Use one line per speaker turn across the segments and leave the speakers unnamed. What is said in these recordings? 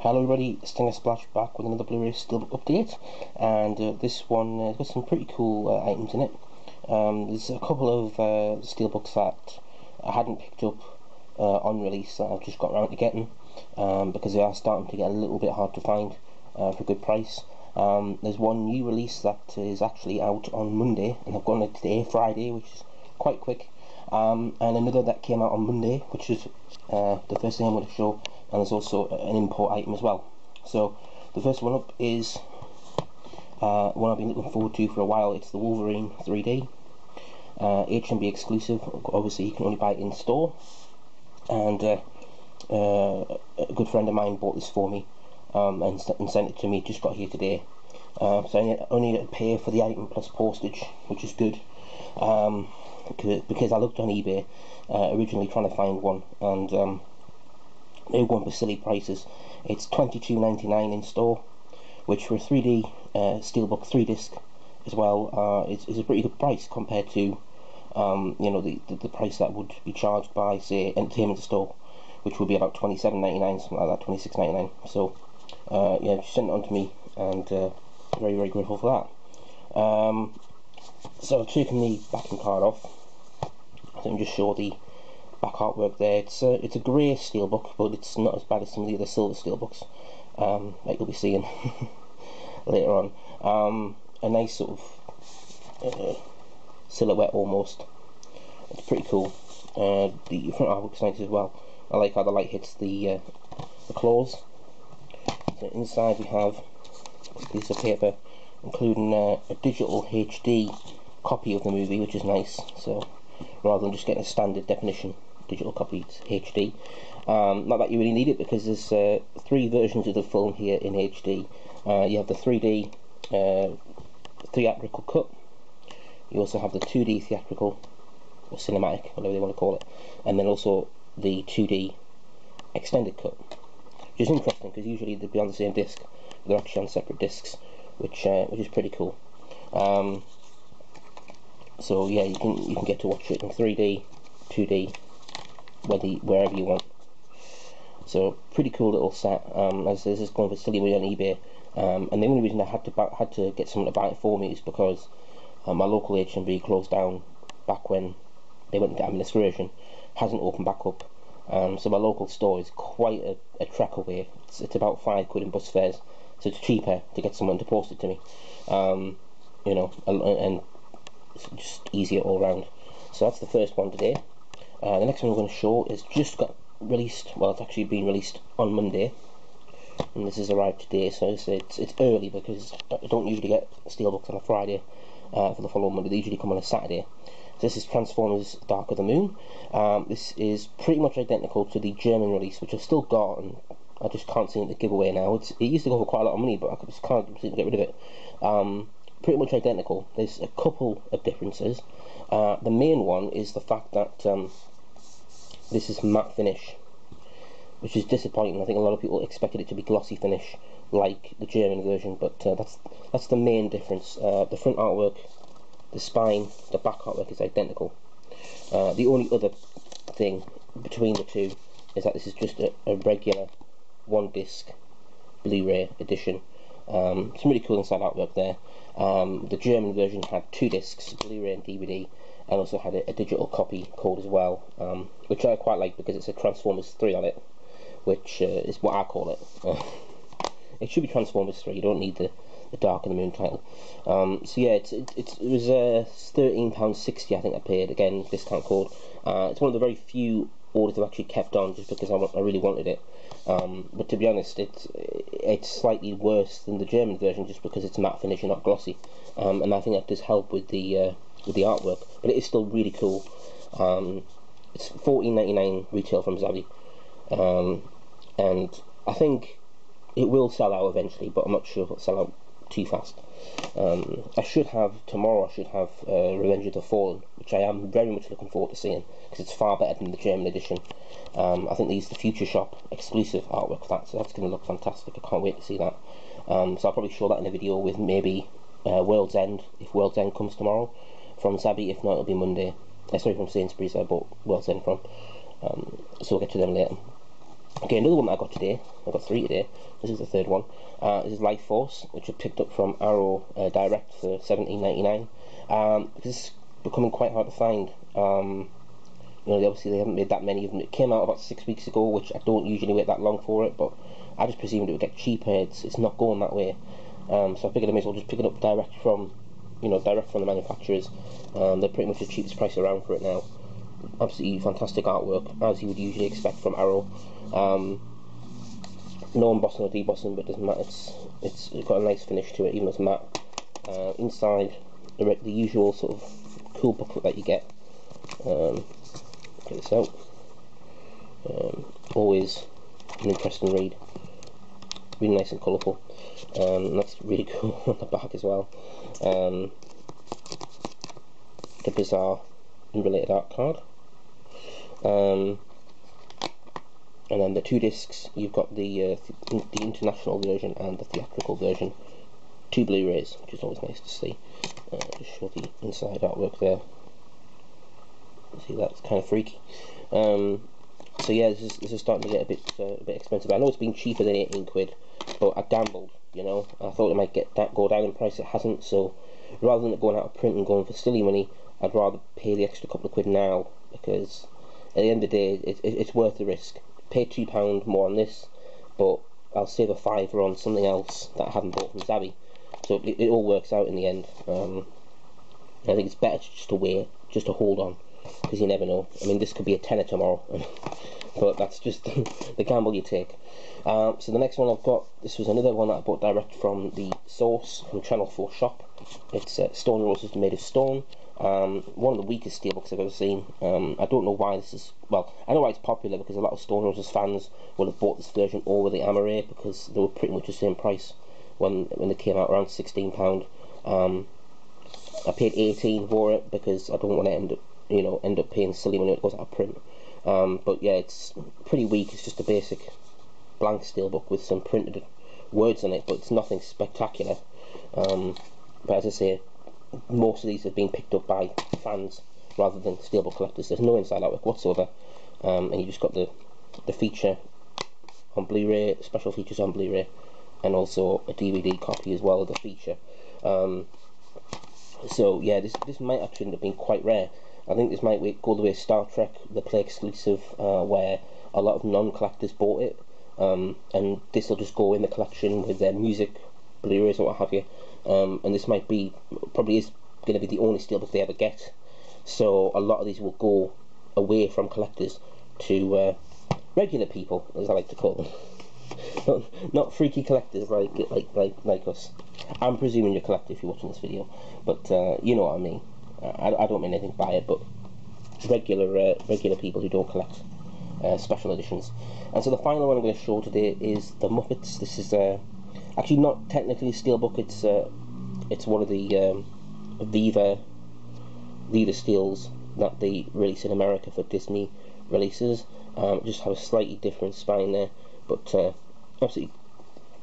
Hello everybody, Stinger Splash back with another Blu-ray Steelbook update, and this one has got some pretty cool items in it. There's a couple of Steelbooks that I hadn't picked up on release that I've just got around to getting, because they are starting to get a little bit hard to find for a good price. There's one new release that is actually out on Monday, and I've gotten it today, Friday, which is quite quick. And another that came out on Monday, which is the first thing I'm going to show, and there's also an import item as well. So the first one up is one I've been looking forward to for a while. It's the Wolverine 3D, H&B exclusive. Obviously you can only buy it in store, and a good friend of mine bought this for me and sent it to me. It just got here today, so I only need to pay for the item plus postage, which is good. Because I looked on eBay originally trying to find one, and they were going for silly prices. It's $22.99 in store, which for a 3D Steelbook 3-disc as well is a pretty good price compared to you know, the price that would be charged by, say, Entertainment Store, which would be about $27.99, something like that, $26.99. So yeah, she sent it on to me, and very, very grateful for that. So I've taken the backing card off. I think I'll just show the back artwork there. It's a grey steelbook, but it's not as bad as some of the other silver steelbooks like you'll be seeing later on. A nice sort of silhouette almost. It's pretty cool. The front artwork's nice as well. I like how the light hits the claws. So inside we have a piece of paper including a digital HD copy of the movie, which is nice. So rather than just getting a standard definition digital copy, it's HD. Not that you really need it, because there's 3 versions of the film here in HD. You have the 3D theatrical cut. You also have the 2D theatrical or cinematic, whatever they want to call it, and then also the 2D extended cut, which is interesting because usually they'd be on the same disc, but they're actually on separate discs, which is pretty cool. So yeah, you can get to watch it in 3D, 2D, wherever you want. So pretty cool little set. As this is going for silly money on eBay, and the only reason I had to get someone to buy it for me is because my local H&B closed down back when they went into administration, hasn't opened back up. So my local store is quite a trek away. It's about £5 in bus fares, so it's cheaper to get someone to post it to me. You know, and it's just easier all round. So that's the first one today. The next one I'm going to show is just got released. Well, it's actually been released on Monday, and this has arrived today. So it's early because I don't usually get Steelbooks on a Friday for the following Monday. They usually come on a Saturday. So this is Transformers: Dark of the Moon. This is pretty much identical to the German release, which I've still got, and I just can't seem to give away now. It used to go for quite a lot of money, but I just can't seem to get rid of it. Pretty much identical. There's a couple of differences. The main one is the fact that this is matte finish, which is disappointing. I think a lot of people expected it to be glossy finish like the German version, but that's the main difference. The front artwork, the spine, the back artwork is identical. The only other thing between the two is that this is just a regular 1-disc Blu-ray edition. Some really cool inside artwork there. The German version had 2 discs, Blu-ray and DVD, and also had a digital copy code as well, which I quite like because it's a Transformers 3 on it, which is what I call it. It should be Transformers 3, you don't need the Dark of the Moon title. So yeah, it was £13.60 I think I paid, again, discount code. It's one of the very few orders I've actually kept on just because I really wanted it. But to be honest, it's slightly worse than the German version just because it's matte finish and not glossy, and I think that does help with the artwork. But it is still really cool. It's $14.99 retail from Zavvi, and I think it will sell out eventually, but I'm not sure if it'll sell out too fast. Tomorrow I should have Revenge of the Fallen, which I am very much looking forward to seeing because it's far better than the German edition. I think they used the Future Shop exclusive artwork for that, so that's going to look fantastic. I can't wait to see that. So I'll probably show that in a video with maybe World's End, if World's End comes tomorrow from Zabby. If not, it'll be Monday. Sorry, from Sainsbury's I bought World's End from. So we'll get to them later. Okay, another one that I got today, I got 3 today, this is the 3rd one. This is Lifeforce, which I picked up from Arrow Direct for $17.99. This is becoming quite hard to find. Obviously they haven't made that many of them. It came out about 6 weeks ago, which I don't usually wait that long for it, but I just presumed it would get cheaper. It's not going that way. So I figured I may as well just pick it up direct from the manufacturers. They're pretty much the cheapest price around for it now. Absolutely fantastic artwork, as you would usually expect from Arrow. No embossing or debossing, but it doesn't matter. It's got a nice finish to it, even though it's matte. Inside, the usual sort of cool booklet that you get. Get this out. Always an interesting read. Really nice and colourful. And that's really cool on the back as well. The bizarre unrelated art card. And then the 2 discs, you've got the international version and the theatrical version. 2 Blu-rays, which is always nice to see. Just show the inside artwork there. See, that's kind of freaky. So yeah, this is starting to get a bit expensive. I know it's been cheaper than 18 quid, but I gambled. I thought it might go down in price. It hasn't. So rather than it going out of print and going for silly money, I'd rather pay the extra couple of quid now, because at the end of the day, it's worth the risk. Pay £2 more on this, but I'll save a £5 on something else that I haven't bought from Zabby. So it all works out in the end. I think it's better just to wait, just to hold on, because you never know. I mean, this could be a tenner tomorrow, but that's just the gamble you take. So the next one I've got, this was another one that I bought direct from the source, from Channel 4 shop. It's Stone Roses Made of Stone. One of the weakest steelbooks I've ever seen. I don't know why this is, well, I know why it's popular, because a lot of Stone Roses fans will have bought this version over the Amaray, because they were pretty much the same price when they came out, around £16. I paid 18 for it because I don't want to end up paying silly when it goes out of print. But yeah, it's pretty weak. It's just a basic blank steelbook with some printed words on it, but it's nothing spectacular. But as I say, most of these have been picked up by fans rather than steelbook collectors. There's no inside artwork whatsoever, and you just got the feature on Blu-ray, special features on Blu-ray, and also a DVD copy as well of the feature. So yeah, this might actually end up being quite rare. I think this might go the way of Star Trek, the Play exclusive, where a lot of non-collectors bought it, and this will just go in the collection with their music, Blu-rays or what have you. And this probably is going to be the only steelbook they ever get. So a lot of these will go away from collectors to regular people, as I like to call them. not freaky collectors like us. I'm presuming you're a collector if you're watching this video, but you know what I mean. I don't mean anything by it, but regular people who don't collect special editions. And so the final one I'm going to show today is the Muppets. This is actually not technically a steelbook. It's one of the Viva steels that they release in America for Disney releases. Just have a slightly different spine there, but absolutely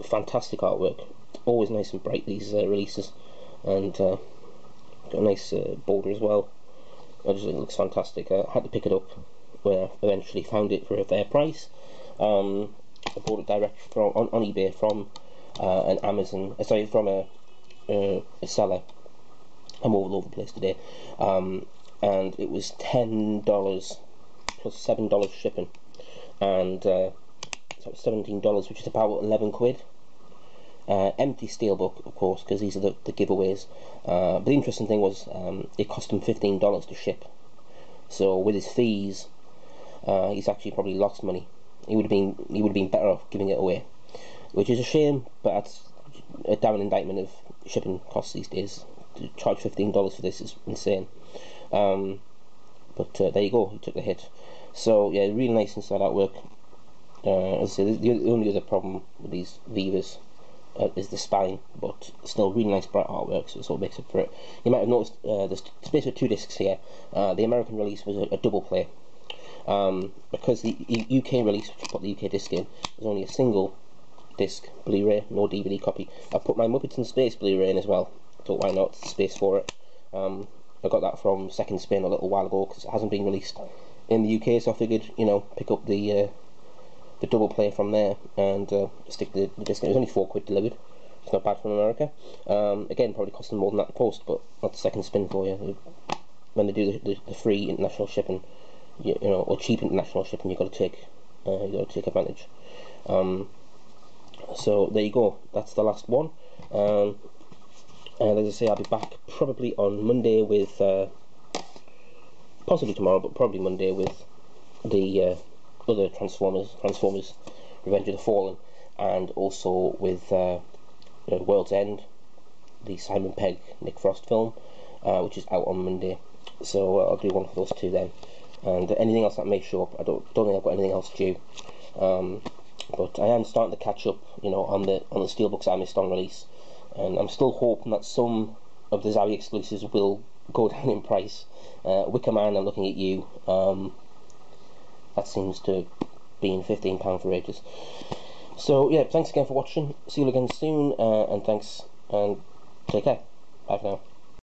fantastic artwork. Always nice and bright, these releases, and got a nice border as well. I just think it looks fantastic. I had to pick it up when I eventually found it for a fair price. I bought it direct on eBay from an Amazon, from a seller. I'm all over the place today, and it was $10 plus $7 shipping, and so it was $17, which is about 11 quid. Empty steelbook, of course, because these are the giveaways. But the interesting thing was, it cost him $15 to ship. So with his fees, he's actually probably lost money. He would have been better off giving it away, which is a shame. But that's a damn indictment of shipping costs these days. To charge $15 for this is insane. But there you go. He took the hit. So yeah, really nice inside artwork. As I say, the only other problem with these Vivas is the spine, but still really nice bright artwork, so it sort of makes up for it. You might have noticed there's space for 2 discs here. The American release was a double play, because the UK release, which I put the UK disc in, was only a single disc Blu-ray, no DVD copy. I put my Muppets in Space Blu-ray in as well. I thought, why not? Space for it. I got that from Second Spin a little while ago because it hasn't been released in the UK, so I figured, pick up the the double play from there and stick the disc in. It was only £4 delivered. It's not bad from America. Again, probably costing more than that to post, but that's the second spin for you. When they do the free international shipping, you know, or cheap international shipping, you've got to take advantage. So there you go. That's the last one. And as I say, I'll be back probably on Monday with, possibly tomorrow, but probably Monday with the other Transformers, Revenge of the Fallen, and also with World's End, the Simon Pegg, Nick Frost film, which is out on Monday. So I'll do one for those two then. And anything else that may show up, I don't think I've got anything else due. But I am starting to catch up, you know, on the Steelbooks I missed on release, and I'm still hoping that some of the Zowie exclusives will go down in price. Wicker Man, I'm looking at you. That seems to be in £15 for ages. So yeah, thanks again for watching. See you again soon, and thanks, and take care. Bye for now.